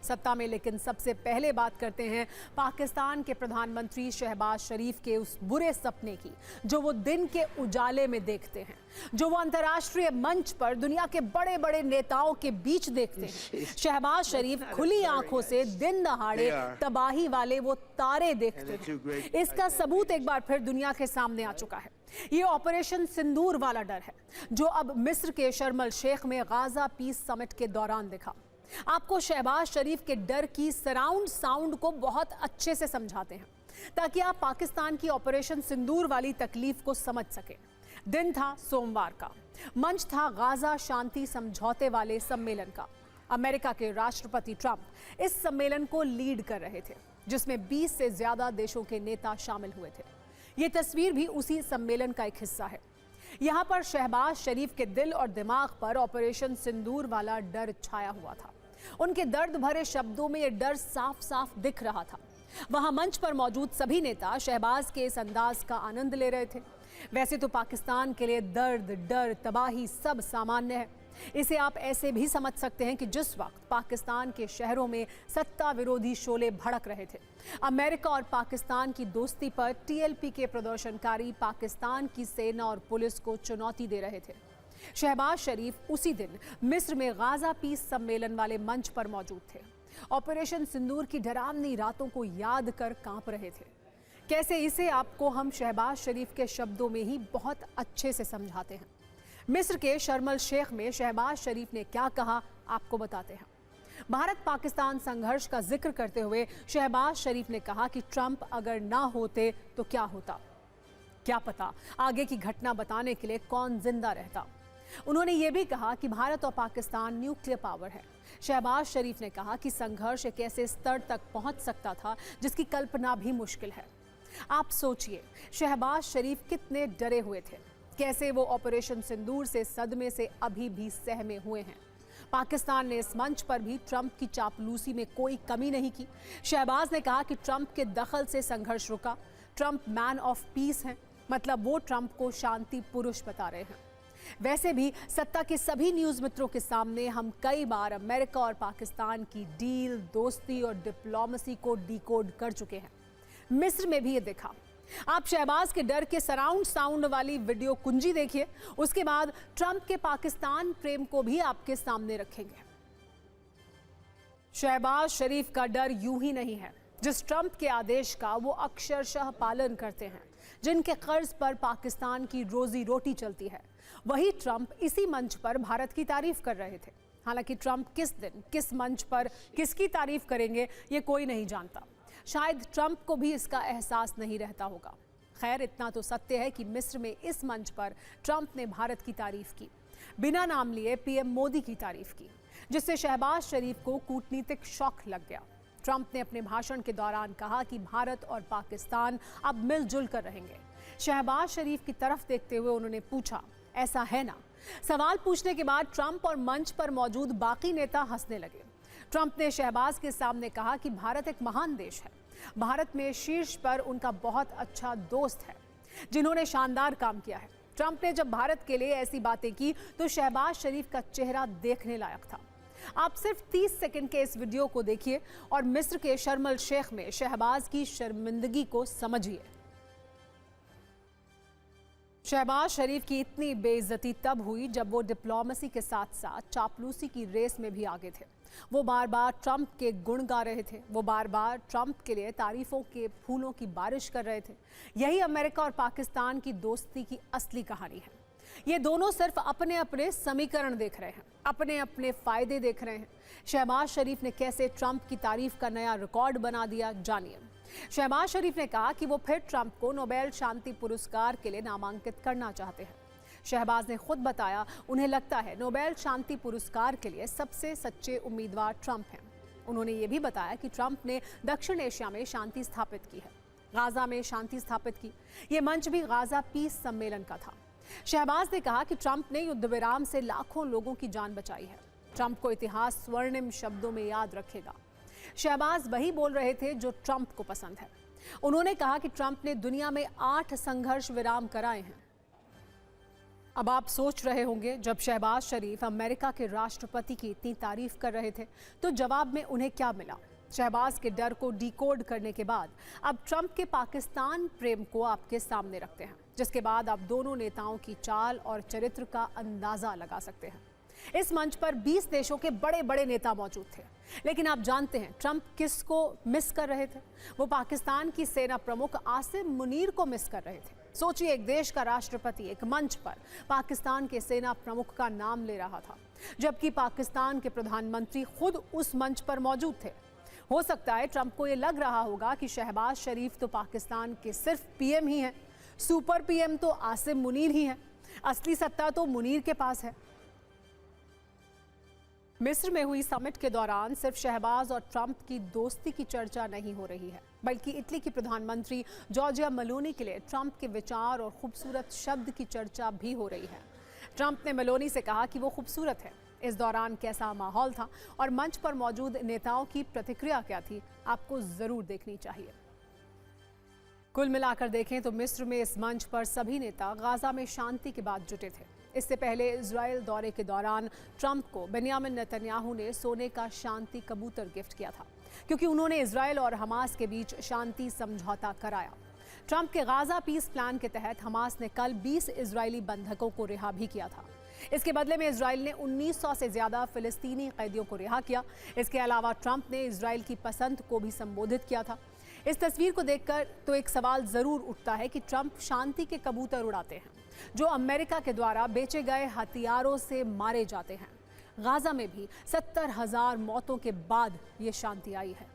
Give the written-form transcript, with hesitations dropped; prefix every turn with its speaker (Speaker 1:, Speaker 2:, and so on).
Speaker 1: सत्ता में। लेकिन सबसे पहले बात करते हैं पाकिस्तान के प्रधानमंत्री शहबाज शरीफ के उस बुरे सपने की जो वो दिन के उजाले में देखते हैं, जो वो अंतर्राष्ट्रीय मंच पर दुनिया के बड़े बड़े नेताओं के बीच देखते हैं। शहबाज शरीफ खुली आंखों से दिन दहाड़े तबाही वाले वो तारे देखते हैं। इसका सबूत एक बार फिर दुनिया के सामने आ चुका है। ये ऑपरेशन सिंदूर वाला डर है जो अब मिस्र के शर्म अल शेख में गाजा पीस समिट के दौरान दिखा। आपको शहबाज शरीफ के डर की सराउंड साउंड को बहुत अच्छे से समझाते हैं ताकि आप पाकिस्तान की ऑपरेशन सिंदूर वाली तकलीफ को समझ सकें। दिन था सोमवार का, मंच था गाजा शांति समझौते वाले सम्मेलन का। अमेरिका के राष्ट्रपति ट्रंप इस सम्मेलन को लीड कर रहे थे जिसमें 20 से ज्यादा देशों के नेता शामिल हुए थे। ये तस्वीर भी उसी सम्मेलन का एक हिस्सा है। यहाँ पर शहबाज शरीफ के दिल और दिमाग पर ऑपरेशन सिंदूर वाला डर छाया हुआ था। उनके दर्द भरे शब्दों में ये डर साफ साफ दिख रहा था। वहां मंच पर मौजूद सभी नेता शहबाज के इस अंदाज का आनंद ले रहे थे। वैसे तो पाकिस्तान के लिए दर्द, डर, तबाही सब सामान्य है। इसे आप ऐसे भी समझ सकते हैं कि जिस वक्त पाकिस्तान के शहरों में सत्ता विरोधी शोले भड़क रहे थे, अमेरिका और पाकिस्तान की दोस्ती पर टीएलपी के प्रदर्शनकारी पाकिस्तान की सेना और पुलिस को चुनौती दे रहे थे। शहबाज शरीफ उसी दिन मिस्र में गाजा पीस सम्मेलन वाले मंच पर मौजूद थे। ऑपरेशन सिंदूर की डरावनी रातों को याद कर कांप रहे थे। कैसे, इसे आपको हम शहबाज शरीफ के शब्दों में ही बहुत अच्छे से समझाते हैं। मिस्र के शर्म अल शेख में शहबाज शरीफ ने क्या कहा, आपको बताते हैं। भारत पाकिस्तान संघर्ष का जिक्र करते हुए शहबाज शरीफ ने कहा कि ट्रंप अगर ना होते तो क्या होता, क्या पता आगे की घटना बताने के लिए कौन जिंदा रहता। उन्होंने ये भी कहा कि भारत और पाकिस्तान न्यूक्लियर पावर है। शहबाज शरीफ ने कहा कि संघर्ष एक ऐसे स्तर तक पहुंच सकता था जिसकी कल्पना भी मुश्किल है। आप सोचिए, शहबाज शरीफ कितने डरे हुए थे, कैसे वो ऑपरेशन सिंदूर से सदमे से अभी भी सहमे हुए हैं। पाकिस्तान ने इस मंच पर भी ट्रंप की चापलूसी में कोई कमी नहीं की। शहबाज ने कहा कि ट्रंप के दखल से संघर्ष रुका। ट्रंप मैन ऑफ पीस हैं, मतलब वो ट्रंप को शांति पुरुष बता रहे हैं। वैसे भी सत्ता के सभी न्यूज मित्रों के सामने हम कई बार अमेरिका और पाकिस्तान की डील, दोस्ती और डिप्लोमेसी को डिकोड कर चुके हैं। मिस्र में भी ये देखा। आप शहबाज के डर के सराउंड साउंड वाली वीडियो कुंजी देखिए, उसके बाद ट्रंप के पाकिस्तान प्रेम को भी आपके सामने रखेंगे। शहबाज शरीफ का डर यूं ही नहीं है। जिस ट्रंप के आदेश का वो अक्षरशः पालन करते हैं, जिनके कर्ज पर पाकिस्तान की रोजी रोटी चलती है, वही ट्रंप इसी मंच पर भारत की तारीफ कर रहे थे। हालांकि ट्रंप किस दिन, किस मंच पर किसकी तारीफ करेंगे ये कोई नहीं जानता। शायद ट्रंप को भी इसका एहसास नहीं रहता होगा। खैर, इतना तो सत्य है कि मिस्र में इस मंच पर ट्रंप ने भारत की तारीफ की, बिना नाम लिए पीएम मोदी की तारीफ की, जिससे शहबाज शरीफ को कूटनीतिक शॉक लग गया। ट्रंप ने अपने भाषण के दौरान कहा कि भारत और पाकिस्तान अब मिलजुल कर रहेंगे। शहबाज शरीफ की तरफ देखते हुए उन्होंने पूछा, ऐसा है ना? सवाल पूछने के बाद ट्रंप और मंच पर मौजूद बाकी नेता हंसने लगे। ट्रंप ने शहबाज के सामने कहा कि भारत एक महान देश है। भारत में शीर्ष पर उनका बहुत अच्छा दोस्त है जिन्होंने शानदार काम किया है। ट्रंप ने जब भारत के लिए ऐसी बातें की तो शहबाज शरीफ का चेहरा देखने लायक था। आप सिर्फ 30 सेकंड के इस वीडियो को देखिए और मिस्र के शर्म अल शेख में शहबाज की शर्मिंदगी को समझिए। शहबाज शरीफ की इतनी बेइज्जती तब हुई जब वो डिप्लोमेसी के साथ साथ चापलूसी की रेस में भी आगे थे। वो बार बार ट्रंप के गुण गा रहे थे। वो बार बार ट्रंप के लिए तारीफों के फूलों की बारिश कर रहे थे। यही अमेरिका और पाकिस्तान की दोस्ती की असली कहानी है। ये दोनों सिर्फ अपने अपने समीकरण देख रहे हैं, अपने अपने फायदे देख रहे हैं। शहबाज शरीफ ने कैसे ट्रंप की तारीफ का नया रिकॉर्ड बना दिया, जानिए। शहबाज शरीफ ने कहा कि वो फिर ट्रंप को नोबेल शांति पुरस्कार के लिए नामांकित करना चाहते हैं। शहबाज ने खुद बताया, उन्हें लगता है नोबेल शांति पुरस्कार के लिए सबसे सच्चे उम्मीदवार ट्रंप हैं। उन्होंने ये भी बताया कि ट्रंप ने दक्षिण एशिया में शांति स्थापित की है, गाजा में शांति स्थापित की। ये मंच भी गाजा पीस सम्मेलन का था। शहबाज ने कहा कि ट्रंप ने युद्ध विराम से लाखों लोगों की जान बचाई है। ट्रंप को इतिहास स्वर्णिम शब्दों में याद रखेगा। शहबाज वही बोल रहे थे जो ट्रंप को पसंद है। उन्होंने कहा कि ट्रंप ने दुनिया में 8 संघर्ष विराम कराए हैं। अब आप सोच रहे होंगे, जब शहबाज शरीफ अमेरिका के राष्ट्रपति की इतनी तारीफ कर रहे थे तो जवाब में उन्हें क्या मिला। शहबाज के डर को डिकोड करने के बाद अब ट्रंप के पाकिस्तान प्रेम को आपके सामने रखते हैं, जिसके बाद आप दोनों नेताओं की चाल और चरित्र का अंदाजा लगा सकते हैं। इस मंच पर 20 देशों के बड़े बड़े नेता मौजूद थे, लेकिन आप जानते हैं ट्रंप किसको मिस कर रहे थे? वो पाकिस्तान की सेना प्रमुख आसिम मुनीर को मिस कर रहे थे। सोचिए, एक देश का राष्ट्रपति एक मंच पर पाकिस्तान के सेना प्रमुख का नाम ले रहा था, जबकि पाकिस्तान के प्रधानमंत्री खुद उस मंच पर मौजूद थे। हो सकता है ट्रंप को ये लग रहा होगा कि शहबाज शरीफ तो पाकिस्तान के सिर्फ पीएम ही हैं, सुपर पीएम तो आसिम मुनीर ही हैं, असली सत्ता तो मुनीर के पास है। मिस्र में हुई समिट के दौरान सिर्फ शहबाज और ट्रंप की दोस्ती की चर्चा नहीं हो रही है, बल्कि इटली की प्रधानमंत्री जॉर्जिया मेलोनी के लिए ट्रंप के विचार और खूबसूरत शब्द की चर्चा भी हो रही है। ट्रंप ने मेलोनी से कहा कि वो खूबसूरत है। इस दौरान कैसा माहौल था और मंच पर मौजूद नेताओं की प्रतिक्रिया क्या थी, आपको जरूर देखनी चाहिए। कुल मिलाकर देखें तो मिस्र में इस मंच पर सभी नेता गाजा में शांति के बाद जुटे थे। इससे पहले इजराइल दौरे के दौरान ट्रंप को बेंयामिन नेतन्याहू ने सोने का शांति कबूतर गिफ्ट किया था, क्योंकि उन्होंने इजराइल और हमास के बीच शांति समझौता कराया। ट्रंप के गाजा पीस प्लान के तहत हमास ने कल 20 इजरायली बंधकों को रिहा भी किया था। इसके बदले में इजराइल ने 1900 से ज्यादा फिलिस्तीनी कैदियों को रिहा किया। इसके अलावा ट्रंप ने इजराइल की पसंद को भी संबोधित किया था। इस तस्वीर को देखकर तो एक सवाल जरूर उठता है कि ट्रंप शांति के कबूतर उड़ाते हैं जो अमेरिका के द्वारा बेचे गए हथियारों से मारे जाते हैं। गाजा में भी 70,000 मौतों के बाद ये शांति आई है।